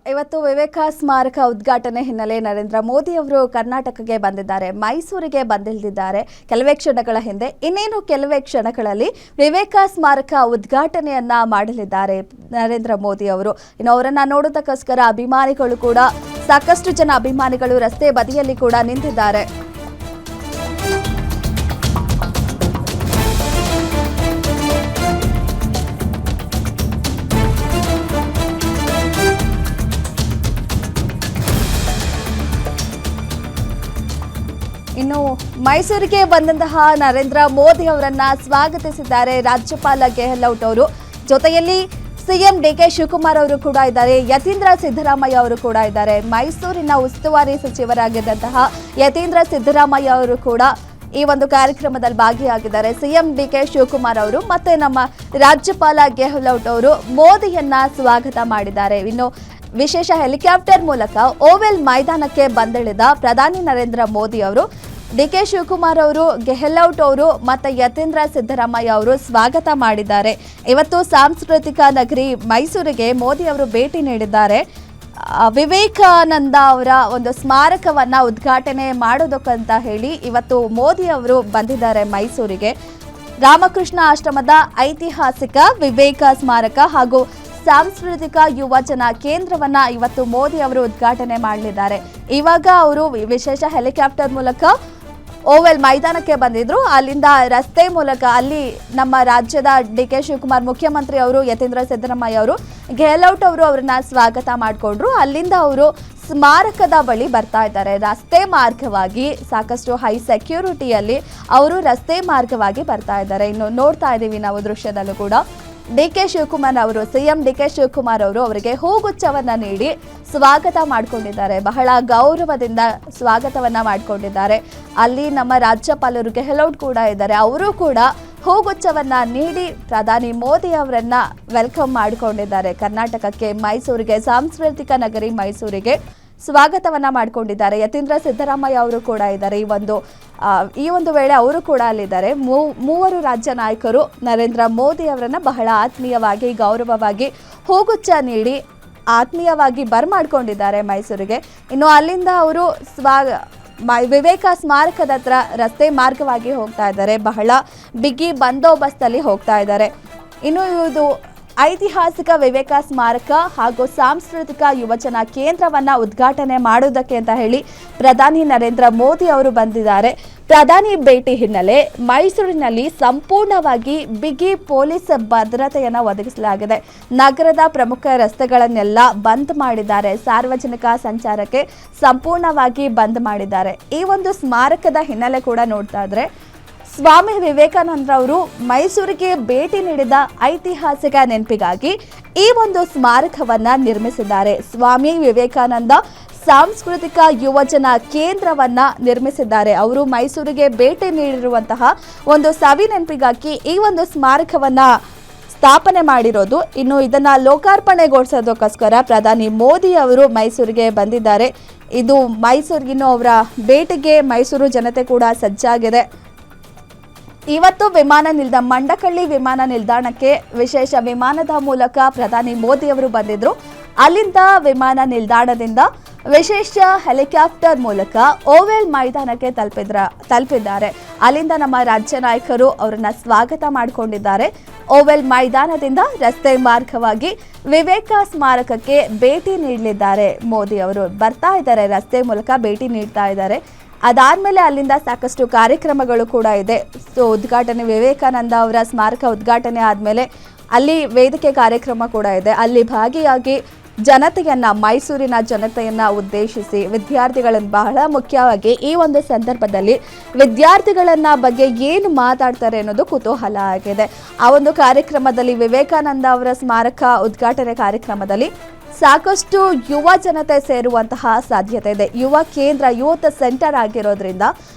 ಇವತ್ತು ವಿವೇಕ ಸ್ಮಾರಕ ಉದ್ಘಾಟನೆ ಹಿನ್ನೆಲೆ ನರೇಂದ್ರ ಮೋದಿ ಅವರು ಕರ್ನಾಟಕಕ್ಕೆ ಬಂದಿದ್ದಾರೆ, ಮೈಸೂರಿಗೆ ಬಂದಿಳಿದಿದ್ದಾರೆ ಕೆಲವೇ ಕ್ಷಣಗಳ ಹಿಂದೆ. ಇನ್ನೇನು ಕೆಲವೇ ಕ್ಷಣಗಳಲ್ಲಿ ವಿವೇಕ ಸ್ಮಾರಕ ಉದ್ಘಾಟನೆಯನ್ನ ಮಾಡಲಿದ್ದಾರೆ ನರೇಂದ್ರ ಮೋದಿ ಅವರು. ಇನ್ನು ಅವರನ್ನ ನೋಡೋದಕ್ಕೋಸ್ಕರ ಅಭಿಮಾನಿಗಳು ಕೂಡ ಸಾಕಷ್ಟು ಜನ ಅಭಿಮಾನಿಗಳು ರಸ್ತೆ ಬದಿಯಲ್ಲಿ ಕೂಡ ನಿಂತಿದ್ದಾರೆ. ಇನ್ನು ಮೈಸೂರಿಗೆ ಬಂದಂತಹ ನರೇಂದ್ರ ಮೋದಿ ಅವರನ್ನ ಸ್ವಾಗತಿಸಿದ್ದಾರೆ ರಾಜ್ಯಪಾಲ ಗೆಹ್ಲೋಟ್ ಅವರು. ಜೊತೆಯಲ್ಲಿ ಸಿಎಂ ಡಿಕೆ ಶಿವಕುಮಾರ್ ಅವರು ಕೂಡ ಇದ್ದಾರೆ, ಯತೀಂದ್ರ ಸಿದ್ದರಾಮಯ್ಯ ಅವರು ಕೂಡ ಇದ್ದಾರೆ. ಮೈಸೂರಿನ ಉಸ್ತುವಾರಿ ಸಚಿವರಾಗಿದ್ದಂತಹ ಯತೀಂದ್ರ ಸಿದ್ದರಾಮಯ್ಯ ಅವರು ಕೂಡ ಈ ಒಂದು ಕಾರ್ಯಕ್ರಮದಲ್ಲಿ ಭಾಗಿಯಾಗಿದ್ದಾರೆ. ಸಿಎಂ ಡಿಕೆ ಶಿವಕುಮಾರ್ ಅವರು ಮತ್ತೆ ನಮ್ಮ ರಾಜ್ಯಪಾಲ ಗೆಹ್ಲೋಟ್ ಅವರು ಮೋದಿಯನ್ನ ಸ್ವಾಗತ ಮಾಡಿದ್ದಾರೆ. ಇನ್ನು ವಿಶೇಷ ಹೆಲಿಕಾಪ್ಟರ್ ಮೂಲಕ ಓವೆಲ್ ಮೈದಾನಕ್ಕೆ ಬಂದಿಳಿದ ಪ್ರಧಾನಿ ನರೇಂದ್ರ ಮೋದಿ ಅವರು ಡಿಕೆ ಶಿವಕುಮಾರ್ ಅವರು, ಗೆಹ್ಲೋಟ್ ಅವರು ಮತ್ತು ಯತೀಂದ್ರ ಸಿದ್ದರಾಮಯ್ಯ ಅವರು ಸ್ವಾಗತ ಮಾಡಿದ್ದಾರೆ. ಇವತ್ತು ಸಾಂಸ್ಕೃತಿಕ ನಗರಿ ಮೈಸೂರಿಗೆ ಮೋದಿ ಅವರು ಭೇಟಿ ನೀಡಿದ್ದಾರೆ. ವಿವೇಕಾನಂದ ಅವರ ಒಂದು ಸ್ಮಾರಕವನ್ನ ಉದ್ಘಾಟನೆ ಮಾಡೋದಕ್ಕಂತ ಹೇಳಿ ಇವತ್ತು ಮೋದಿ ಅವರು ಬಂದಿದ್ದಾರೆ ಮೈಸೂರಿಗೆ. ರಾಮಕೃಷ್ಣ ಆಶ್ರಮದ ಐತಿಹಾಸಿಕ ವಿವೇಕ ಸ್ಮಾರಕ ಹಾಗೂ ಸಾಂಸ್ಕೃತಿಕ ಯುವಜನ ಕೇಂದ್ರವನ್ನ ಇವತ್ತು ಮೋದಿ ಅವರು ಉದ್ಘಾಟನೆ ಮಾಡಲಿದ್ದಾರೆ. ಇವಾಗ ಅವರು ವಿಶೇಷ ಹೆಲಿಕಾಪ್ಟರ್ ಮೂಲಕ ಓವೆಲ್ ಮೈದಾನಕ್ಕೆ ಬಂದಿದ್ರು. ಅಲ್ಲಿಂದ ರಸ್ತೆ ಮೂಲಕ ಅಲ್ಲಿ ನಮ್ಮ ರಾಜ್ಯದ ಡಿಕೆ ಶಿವಕುಮಾರ್ ಮುಖ್ಯಮಂತ್ರಿ ಅವರು, ಯತೀಂದ್ರ ಸಿದ್ದರಾಮಯ್ಯ ಅವರು, ಗೆಹ್ಲೋಟ್ ಅವರು ಅವರನ್ನ ಸ್ವಾಗತ ಮಾಡಿಕೊಂಡ್ರು. ಅಲ್ಲಿಂದ ಅವರು ಸ್ಮಾರಕದ ಬಳಿ ಬರ್ತಾ ಇದ್ದಾರೆ. ರಸ್ತೆ ಮಾರ್ಗವಾಗಿ ಸಾಕಷ್ಟು ಹೈ ಸೆಕ್ಯೂರಿಟಿಯಲ್ಲಿ ಅವರು ರಸ್ತೆ ಮಾರ್ಗವಾಗಿ ಬರ್ತಾ ಇದ್ದಾರೆ. ಇನ್ನು ನೋಡ್ತಾ ಇದ್ದೀವಿ ನಾವು ದೃಶ್ಯದಲ್ಲೂ ಕೂಡ ಡಿಕೆ ಶಿವಕುಮಾರ್ ಅವರು, ಸಿಎಂ ಡಿಕೆ ಶಿವಕುಮಾರ್ ಅವರು ಅವರಿಗೆ ಹೂಗುಚ್ಛವನ್ನ ನೀಡಿ ಸ್ವಾಗತ ಮಾಡಿಕೊಂಡಿದ್ದಾರೆ. ಬಹಳ ಗೌರವದಿಂದ ಸ್ವಾಗತವನ್ನ ಮಾಡಿಕೊಂಡಿದ್ದಾರೆ. ಅಲ್ಲಿ ನಮ್ಮ ರಾಜ್ಯಪಾಲರು ಗೆಹ್ಲೋಟ್ ಕೂಡ ಇದ್ದಾರೆ, ಅವರು ಕೂಡ ಹೂಗುಚ್ಛವನ್ನ ನೀಡಿ ಪ್ರಧಾನಿ ಮೋದಿ ಅವರನ್ನ ವೆಲ್ಕಮ್ ಮಾಡಿಕೊಂಡಿದ್ದಾರೆ. ಕರ್ನಾಟಕಕ್ಕೆ, ಮೈಸೂರಿಗೆ, ಸಾಂಸ್ಕೃತಿಕ ನಗರಿ ಮೈಸೂರಿಗೆ ಸ್ವಾಗತವನ್ನ ಮಾಡಿಕೊಂಡಿದ್ದಾರೆ. ಯತೀಂದ್ರ ಸಿದ್ದರಾಮಯ್ಯ ಅವರು ಕೂಡ ಇದ್ದಾರೆ. ಈ ಒಂದು ವೇಳೆ ಅವರು ಕೂಡ ಅಲ್ಲಿದ್ದಾರೆ. ಮೂವರು ರಾಜ್ಯ ನಾಯಕರು ನರೇಂದ್ರ ಮೋದಿ ಅವರನ್ನ ಬಹಳ ಆತ್ಮೀಯವಾಗಿ, ಗೌರವವಾಗಿ ಹೂಗುಚ್ಛ ನೀಡಿ ಆತ್ಮೀಯವಾಗಿ ಬರ್ಮಾಡ್ಕೊಂಡಿದ್ದಾರೆ ಮೈಸೂರಿಗೆ. ಇನ್ನು ಅಲ್ಲಿಂದ ಅವರು ವಿವೇಕ ಸ್ಮಾರಕದ ಹತ್ರ ರಸ್ತೆ ಮಾರ್ಗವಾಗಿ ಹೋಗ್ತಾ ಇದ್ದಾರೆ. ಬಹಳ ಬಿಗಿ ಬಂದೋಬಸ್ತಲ್ಲಿ ಹೋಗ್ತಾ ಇದ್ದಾರೆ. ಇನ್ನು ಇದು ಐತಿಹಾಸಿಕ ವಿವೇಕ ಸ್ಮಾರಕ ಹಾಗೂ ಸಾಂಸ್ಕೃತಿಕ ಯುವಜನ ಕೇಂದ್ರವನ್ನ ಉದ್ಘಾಟನೆ ಮಾಡುವುದಕ್ಕೆ ಅಂತ ಹೇಳಿ ಪ್ರಧಾನಿ ನರೇಂದ್ರ ಮೋದಿ ಅವರು ಬಂದಿದ್ದಾರೆ. ಪ್ರಧಾನಿ ಭೇಟಿ ಹಿನ್ನೆಲೆ ಮೈಸೂರಿನಲ್ಲಿ ಸಂಪೂರ್ಣವಾಗಿ ಬಿಗಿ ಪೊಲೀಸ್ ಭದ್ರತೆಯನ್ನು ಒದಗಿಸಲಾಗಿದೆ. ನಗರದ ಪ್ರಮುಖ ರಸ್ತೆಗಳನ್ನೆಲ್ಲ ಬಂದ್ ಮಾಡಿದ್ದಾರೆ. ಸಾರ್ವಜನಿಕ ಸಂಚಾರಕ್ಕೆ ಸಂಪೂರ್ಣವಾಗಿ ಬಂದ್ ಮಾಡಿದ್ದಾರೆ. ಈ ಒಂದು ಸ್ಮಾರಕದ ಹಿನ್ನೆಲೆ ಕೂಡ ನೋಡ್ತಾ ಇದ್ರೆ ಸ್ವಾಮಿ ವಿವೇಕಾನಂದ ಅವರು ಮೈಸೂರಿಗೆ ಭೇಟಿ ನೀಡಿದ ಐತಿಹಾಸಿಕ ನೆನಪಿಗಾಗಿ ಈ ಒಂದು ಸ್ಮಾರಕವನ್ನ ನಿರ್ಮಿಸಿದ್ದಾರೆ. ಸ್ವಾಮಿ ವಿವೇಕಾನಂದ ಸಾಂಸ್ಕೃತಿಕ ಯುವಜನ ಕೇಂದ್ರವನ್ನ ನಿರ್ಮಿಸಿದ್ದಾರೆ. ಅವರು ಮೈಸೂರಿಗೆ ಭೇಟಿ ನೀಡಿರುವಂತಹ ಒಂದು ಸವಿ ನೆನಪಿಗಾಗಿ ಈ ಒಂದು ಸ್ಮಾರಕವನ್ನ ಸ್ಥಾಪನೆ ಮಾಡಿರೋದು. ಇನ್ನು ಇದನ್ನ ಲೋಕಾರ್ಪಣೆಗೊಳಿಸೋದಕ್ಕೋಸ್ಕರ ಪ್ರಧಾನಿ ಮೋದಿ ಅವರು ಮೈಸೂರಿಗೆ ಬಂದಿದ್ದಾರೆ. ಇದು ಮೈಸೂರಿಗಿನ್ನು ಅವರ ಭೇಟಿಗೆ ಮೈಸೂರು ಜನತೆ ಕೂಡ ಸಜ್ಜಾಗಿದೆ. ಇವತ್ತು ಮಂಡಕಳ್ಳಿ ವಿಮಾನ ನಿಲ್ದಾಣಕ್ಕೆ ವಿಶೇಷ ವಿಮಾನದ ಮೂಲಕ ಪ್ರಧಾನಿ ಮೋದಿ ಅವರು ಬಂದಿದ್ರು. ಅಲ್ಲಿಂದ ವಿಮಾನ ನಿಲ್ದಾಣದಿಂದ ವಿಶೇಷ ಹೆಲಿಕಾಪ್ಟರ್ ಮೂಲಕ ಓವೆಲ್ ಮೈದಾನಕ್ಕೆ ತಲುಪಿದ್ದಾರೆ. ಅಲ್ಲಿಂದ ನಮ್ಮ ರಾಜ್ಯ ನಾಯಕರು ಅವರನ್ನ ಸ್ವಾಗತ ಮಾಡಿಕೊಂಡಿದ್ದಾರೆ. ಓವೆಲ್ ಮೈದಾನದಿಂದ ರಸ್ತೆ ಮಾರ್ಗವಾಗಿ ವಿವೇಕ ಸ್ಮಾರಕಕ್ಕೆ ಭೇಟಿ ನೀಡಲಿದ್ದಾರೆ. ಮೋದಿ ಅವರು ಬರ್ತಾ ಇದ್ದಾರೆ, ರಸ್ತೆ ಮೂಲಕ ಭೇಟಿ ನೀಡ್ತಾ ಇದ್ದಾರೆ. ಅದಾದ್ಮೇಲೆ ಅಲ್ಲಿಂದ ಸಾಕಷ್ಟು ಕಾರ್ಯಕ್ರಮಗಳು ಕೂಡ ಇದೆ. ಉದ್ಘಾಟನೆ, ವಿವೇಕಾನಂದ ಅವರ ಸ್ಮಾರಕ ಉದ್ಘಾಟನೆ ಆದಮೇಲೆ ಅಲ್ಲಿ ವೇದಿಕೆ ಕಾರ್ಯಕ್ರಮ ಕೂಡ ಇದೆ. ಅಲ್ಲಿ ಭಾಗಿಯಾಗಿ ಮೈಸೂರಿನ ಜನತೆಯನ್ನ ಉದ್ದೇಶಿಸಿ ವಿದ್ಯಾರ್ಥಿಗಳನ್ನು, ಬಹಳ ಮುಖ್ಯವಾಗಿ ಈ ಒಂದು ಸಂದರ್ಭದಲ್ಲಿ ವಿದ್ಯಾರ್ಥಿಗಳನ್ನ ಬಗ್ಗೆ ಏನು ಮಾತಾಡ್ತಾರೆ ಅನ್ನೋದು ಕುತೂಹಲ ಆಗಿದೆ. ಆ ಒಂದು ಕಾರ್ಯಕ್ರಮದಲ್ಲಿ ವಿವೇಕಾನಂದ ಅವರ ಸ್ಮಾರಕ ಉದ್ಘಾಟನೆ ಕಾರ್ಯಕ್ರಮದಲ್ಲಿ ಸಾಕಷ್ಟು ಯುವ ಜನತೆ ಸೇರುವಂತಹ ಸಾಧ್ಯತೆ ಇದೆ. ಯುವ ಕೇಂದ್ರ, ಯೂತ್ ಸೆಂಟರ್ ಆಗಿರೋದ್ರಿಂದ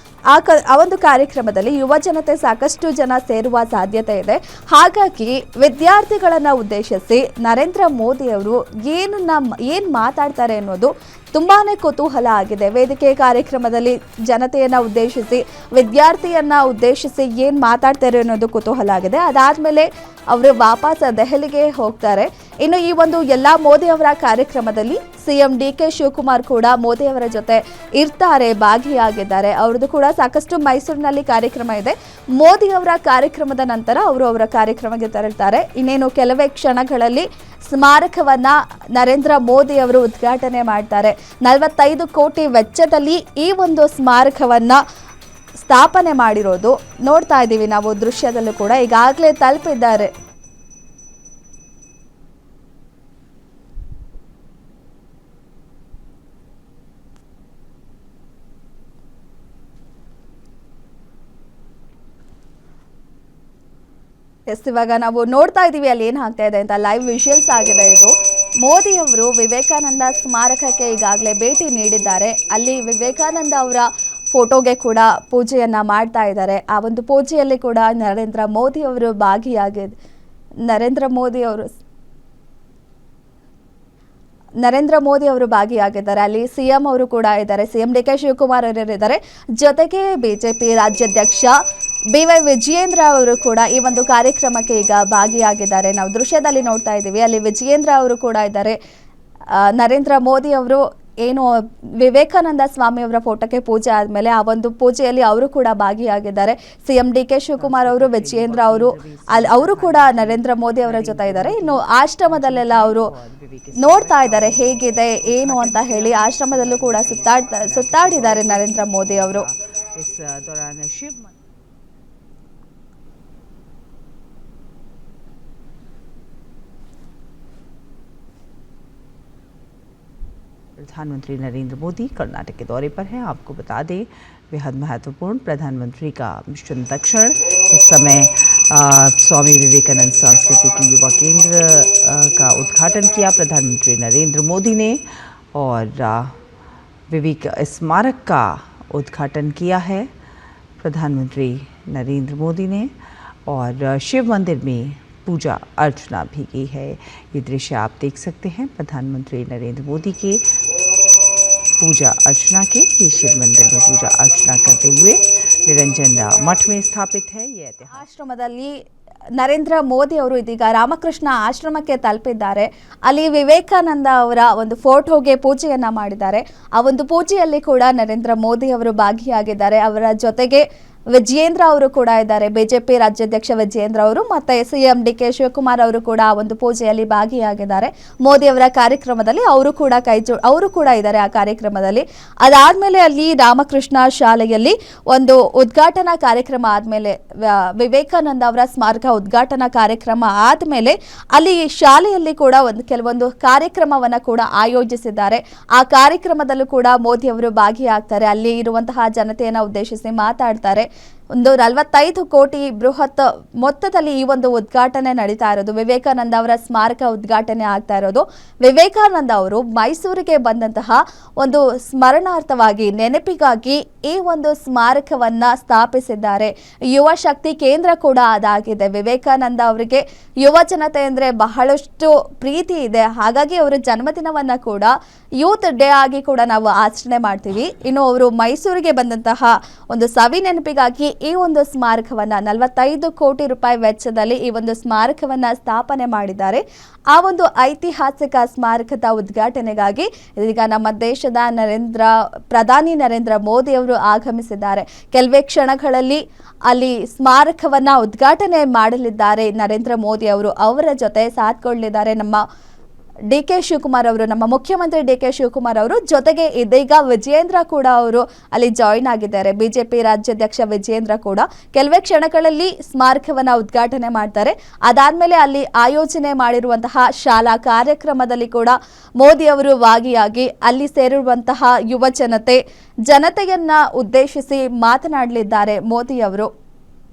ಆ ಒಂದು ಕಾರ್ಯಕ್ರಮದಲ್ಲಿ ಯುವ ಜನತೆ ಸಾಕಷ್ಟು ಜನ ಸೇರುವ ಸಾಧ್ಯತೆ ಇದೆ. ಹಾಗಾಗಿ ವಿದ್ಯಾರ್ಥಿಗಳನ್ನ ಉದ್ದೇಶಿಸಿ ನರೇಂದ್ರ ಮೋದಿ ಅವರು ಏನು ಮಾತಾಡ್ತಾರೆ ಅನ್ನೋದು ತುಂಬಾನೇ ಕುತೂಹಲ ಆಗಿದೆ. ವೇದಿಕೆ ಕಾರ್ಯಕ್ರಮದಲ್ಲಿ ಜನತೆಯನ್ನ ಉದ್ದೇಶಿಸಿ, ವಿದ್ಯಾರ್ಥಿಯನ್ನ ಉದ್ದೇಶಿಸಿ ಏನ್ ಮಾತಾಡ್ತಾರೆ ಅನ್ನೋದು ಕುತೂಹಲ ಆಗಿದೆ. ಅದಾದ್ಮೇಲೆ ಅವರು ವಾಪಸ್ ದೆಹಲಿಗೆ ಹೋಗ್ತಾರೆ. ಇನ್ನು ಈ ಒಂದು ಎಲ್ಲಾ ಮೋದಿ ಅವರ ಕಾರ್ಯಕ್ರಮದಲ್ಲಿ ಸಿಎಂ ಡಿಕೆ ಶಿವಕುಮಾರ್ ಕೂಡ ಮೋದಿ ಅವರ ಜೊತೆ ಇರ್ತಾರೆ, ಭಾಗಿಯಾಗಿದ್ದಾರೆ. ಅವ್ರದ್ದು ಕೂಡ ಸಾಕಷ್ಟು ಮೈಸೂರಿನಲ್ಲಿ ಕಾರ್ಯಕ್ರಮ ಇದೆ. ಮೋದಿ ಅವರ ಕಾರ್ಯಕ್ರಮದ ನಂತರ ಅವರು ಅವರ ಕಾರ್ಯಕ್ರಮಕ್ಕೆ ತೆರಳುತ್ತಾರೆ. ಇನ್ನೇನು ಕೆಲವೇ ಕ್ಷಣಗಳಲ್ಲಿ ಸ್ಮಾರಕವನ್ನ ನರೇಂದ್ರ ಮೋದಿ ಅವರು ಉದ್ಘಾಟನೆ ಮಾಡ್ತಾರೆ. 45 ಕೋಟಿ ವೆಚ್ಚದಲ್ಲಿ ಈ ಒಂದು ಸ್ಮಾರಕವನ್ನ ಸ್ಥಾಪನೆ ಮಾಡಿರೋದು ನೋಡ್ತಾ ಇದ್ದೀವಿ ನಾವು ದೃಶ್ಯದಲ್ಲೂ ಕೂಡ. ಈಗಾಗಲೇ ತಲುಪಿದ್ದಾರೆ. ಇವಾಗ ನಾವು ನೋಡ್ತಾ ಇದ್ದೀವಿ ಅಲ್ಲಿ ಏನು ಆಗ್ತಾ ಇದೆ ಅಂತ. ಲೈವ್ ವಿಷುವಲ್ಸ್ ಆಗಿದೆ ಇದು. ಮೋದಿ ಅವರು ವಿವೇಕಾನಂದ ಸ್ಮಾರಕಕ್ಕೆ ಈಗಾಗಲೇ ಭೇಟಿ ನೀಡಿದ್ದಾರೆ. ಅಲ್ಲಿ ವಿವೇಕಾನಂದ ಅವರ ಫೋಟೋಗೆ ಕೂಡ ಪೂಜೆಯನ್ನ ಮಾಡ್ತಾ ಇದ್ದಾರೆ. ಆ ಒಂದು ಪೂಜೆಯಲ್ಲಿ ಕೂಡ ನರೇಂದ್ರ ಮೋದಿ ಅವರು ಭಾಗಿಯಾಗಿದ್ದಾರೆ. ನರೇಂದ್ರ ಮೋದಿ ಅವರು ಭಾಗಿಯಾಗಿದ್ದಾರೆ. ಅಲ್ಲಿ ಸಿಎಂ ಅವರು ಕೂಡ ಇದ್ದಾರೆ. ಸಿಎಂ ಡಿಕೆ ಶಿವಕುಮಾರ್ ಅವರಿದ್ದಾರೆ. ಜೊತೆಗೆ ಬಿಜೆಪಿ ರಾಜ್ಯಾಧ್ಯಕ್ಷ BY ವಿಜಯೇಂದ್ರ ಅವರು ಕೂಡ ಈ ಒಂದು ಕಾರ್ಯಕ್ರಮಕ್ಕೆ ಈಗ ಭಾಗಿಯಾಗಿದ್ದಾರೆ. ನಾವು ದೃಶ್ಯದಲ್ಲಿ ನೋಡ್ತಾ ಇದ್ದೀವಿ. ಅಲ್ಲಿ ವಿಜಯೇಂದ್ರ ಅವರು ಕೂಡ ಇದ್ದಾರೆ. ನರೇಂದ್ರ ಮೋದಿ ಅವರು ಏನು ವಿವೇಕಾನಂದ ಸ್ವಾಮಿ ಅವರ ಫೋಟೋಕ್ಕೆ ಪೂಜೆ ಆದಮೇಲೆ ಆ ಒಂದು ಪೂಜೆಯಲ್ಲಿ ಅವರು ಕೂಡ ಭಾಗಿಯಾಗಿದ್ದಾರೆ. ಸಿಎಂ ಡಿಕೆ ಶಿವಕುಮಾರ್ ಅವರು, ವಿಜಯೇಂದ್ರ ಅವರು ಕೂಡ ನರೇಂದ್ರ ಮೋದಿ ಅವರ ಜೊತೆ ಇದ್ದಾರೆ. ಇನ್ನು ಆಶ್ರಮದಲ್ಲೆಲ್ಲ ಅವರು ನೋಡ್ತಾ ಇದ್ದಾರೆ ಹೇಗಿದೆ ಏನು ಅಂತ ಹೇಳಿ. ಆಶ್ರಮದಲ್ಲೂ ಕೂಡ ಸುತ್ತಾಡಿದ್ದಾರೆ ನರೇಂದ್ರ ಮೋದಿ ಅವರು. प्रधानमंत्री नरेंद्र मोदी कर्नाटक के दौरे पर हैं। आपको बता दें, बेहद महत्वपूर्ण प्रधानमंत्री का मिशन दक्षिण। इस समय स्वामी विवेकानंद सांस्कृतिक युवा केंद्र का उद्घाटन किया प्रधानमंत्री नरेंद्र मोदी ने और विवेक स्मारक का उद्घाटन किया है प्रधानमंत्री नरेंद्र मोदी ने और शिव मंदिर में पूजा अर्चना भी की है। ये दृश्य आप देख सकते हैं प्रधानमंत्री नरेंद्र मोदी के पूजा अर्चना के। ये शिव मंदिर में पूजा अर्चना करते हुए निरंजन मठ में स्थापित है। ये ಆಶ್ರಮದಲ್ಲಿ ನರೇಂದ್ರ ಮೋದಿ ಅವರು ಇದೀಗ ರಾಮಕೃಷ್ಣ ಆಶ್ರಮಕ್ಕೆ ತಲುಪಿದ್ದಾರೆ. ಅಲ್ಲಿ ವಿವೇಕಾನಂದ ಅವರ ಒಂದು ಫೋಟೋಗೆ ಪೂಜೆಯನ್ನ ಮಾಡಿದ್ದಾರೆ. ಆ ಒಂದು ಪೂಜೆಯಲ್ಲಿ ಕೂಡ ನರೇಂದ್ರ ಮೋದಿ ಅವರು ಭಾಗಿಯಾಗಿದ್ದಾರೆ. ಅವರ ಜೊತೆಗೆ ವಿಜಯೇಂದ್ರ ಅವರು ಕೂಡ ಇದ್ದಾರೆ. ಬಿಜೆಪಿ ರಾಜ್ಯಾಧ್ಯಕ್ಷ ವಿಜಯೇಂದ್ರ ಅವರು ಮತ್ತೆ ಸಿಎಂ ಡಿಕೆ ಶಿವಕುಮಾರ್ ಅವರು ಕೂಡ ಆ ಒಂದು ಪೂಜೆಯಲ್ಲಿ ಭಾಗಿಯಾಗಿದ್ದಾರೆ. ಮೋದಿ ಅವರ ಕಾರ್ಯಕ್ರಮದಲ್ಲಿ ಅವರು ಕೂಡ ಇದ್ದಾರೆ ಆ ಕಾರ್ಯಕ್ರಮದಲ್ಲಿ. ಅದಾದ್ಮೇಲೆ ಅಲ್ಲಿ ರಾಮಕೃಷ್ಣ ಶಾಲೆಯಲ್ಲಿ ಒಂದು ಉದ್ಘಾಟನಾ ಕಾರ್ಯಕ್ರಮ ಆದ್ಮೇಲೆ, ವಿವೇಕಾನಂದ ಅವರ ಸ್ಮಾರಕ ಉದ್ಘಾಟನಾ ಕಾರ್ಯಕ್ರಮ ಆದ್ಮೇಲೆ ಅಲ್ಲಿ ಶಾಲೆಯಲ್ಲಿ ಕೂಡ ಕೆಲವೊಂದು ಕಾರ್ಯಕ್ರಮವನ್ನ ಕೂಡ ಆಯೋಜಿಸಿದ್ದಾರೆ. ಆ ಕಾರ್ಯಕ್ರಮದಲ್ಲೂ ಕೂಡ ಮೋದಿ ಅವರು ಭಾಗಿಯಾಗ್ತಾರೆ. ಅಲ್ಲಿ ಇರುವಂತಹ ಜನತೆಯನ್ನ ಉದ್ದೇಶಿಸಿ ಮಾತಾಡ್ತಾರೆ. ಒಂದು 45 ಕೋಟಿ ಬೃಹತ್ ಮೊತ್ತದಲ್ಲಿ ಈ ಒಂದು ಉದ್ಘಾಟನೆ ನಡೀತಾ ಇರೋದು. ವಿವೇಕಾನಂದ ಅವರ ಸ್ಮಾರಕ ಉದ್ಘಾಟನೆ ಆಗ್ತಾ ಇರೋದು. ವಿವೇಕಾನಂದ ಅವರು ಮೈಸೂರಿಗೆ ಬಂದಂತಹ ಒಂದು ಸ್ಮರಣಾರ್ಥವಾಗಿ, ನೆನಪಿಗಾಗಿ ಈ ಒಂದು ಸ್ಮಾರಕವನ್ನ ಸ್ಥಾಪಿಸಿದ್ದಾರೆ. ಯುವ ಶಕ್ತಿ ಕೇಂದ್ರ ಕೂಡ ಅದಾಗಿದೆ. ವಿವೇಕಾನಂದ ಅವರಿಗೆ ಯುವ ಜನತೆ ಅಂದ್ರೆ ಬಹಳಷ್ಟು ಪ್ರೀತಿ ಇದೆ. ಹಾಗಾಗಿ ಅವರ ಜನ್ಮದಿನವನ್ನ ಕೂಡ ಯೂತ್ ಡೇ ಆಗಿ ಕೂಡ ನಾವು ಆಚರಣೆ ಮಾಡ್ತೀವಿ. ಇನ್ನು ಅವರು ಮೈಸೂರಿಗೆ ಬಂದಂತಹ ಒಂದು ಸವಿ ನೆನಪಿಗಾಗಿ ಈ ಒಂದು ಸ್ಮಾರಕವನ್ನ 45 ಕೋಟಿ ರೂಪಾಯಿ ವೆಚ್ಚದಲ್ಲಿ ಈ ಒಂದು ಸ್ಮಾರಕವನ್ನ ಸ್ಥಾಪನೆ ಮಾಡಿದ್ದಾರೆ. ಆ ಒಂದು ಐತಿಹಾಸಿಕ ಸ್ಮಾರಕದ ಉದ್ಘಾಟನೆಗಾಗಿ ಇದೀಗ ನಮ್ಮ ದೇಶದ ಪ್ರಧಾನಿ ನರೇಂದ್ರ ಮೋದಿ ಅವರು ಆಗಮಿಸಿದ್ದಾರೆ. ಕೆಲವೇ ಕ್ಷಣಗಳಲ್ಲಿ ಅಲ್ಲಿ ಸ್ಮಾರಕವನ್ನ ಉದ್ಘಾಟನೆ ಮಾಡಲಿದ್ದಾರೆ ನರೇಂದ್ರ ಮೋದಿ ಅವರು. ಅವರ ಜೊತೆ ಸಾಥ್ಕೊಳ್ಳಿದ್ದಾರೆ ನಮ್ಮ ಡಿಕೆ ಶಿವಕುಮಾರ್ ಅವರು, ನಮ್ಮ ಮುಖ್ಯಮಂತ್ರಿ ಡಿಕೆ ಶಿವಕುಮಾರ್ ಅವರು. ಜೊತೆಗೆ ಇದೀಗ ವಿಜಯೇಂದ್ರ ಕೂಡ ಅವರು ಅಲ್ಲಿ ಜಾಯಿನ್ ಆಗಿದ್ದಾರೆ. ಬಿಜೆಪಿ ರಾಜ್ಯಾಧ್ಯಕ್ಷ ವಿಜಯೇಂದ್ರ ಕೂಡ ಕೆಲವೇ ಕ್ಷಣಗಳಲ್ಲಿ ಸ್ಮಾರಕವನ್ನ ಉದ್ಘಾಟನೆ ಮಾಡ್ತಾರೆ. ಅದಾದ್ಮೇಲೆ ಅಲ್ಲಿ ಆಯೋಜನೆ ಮಾಡಿರುವಂತಹ ಶಾಲಾ ಕಾರ್ಯಕ್ರಮದಲ್ಲಿ ಕೂಡ ಮೋದಿ ಅವರು ಭಾಗಿಯಾಗಿ ಅಲ್ಲಿ ಸೇರಿರುವಂತಹ ಯುವ ಜನತೆಯನ್ನ ಉದ್ದೇಶಿಸಿ ಮಾತನಾಡಲಿದ್ದಾರೆ ಮೋದಿ ಅವರು.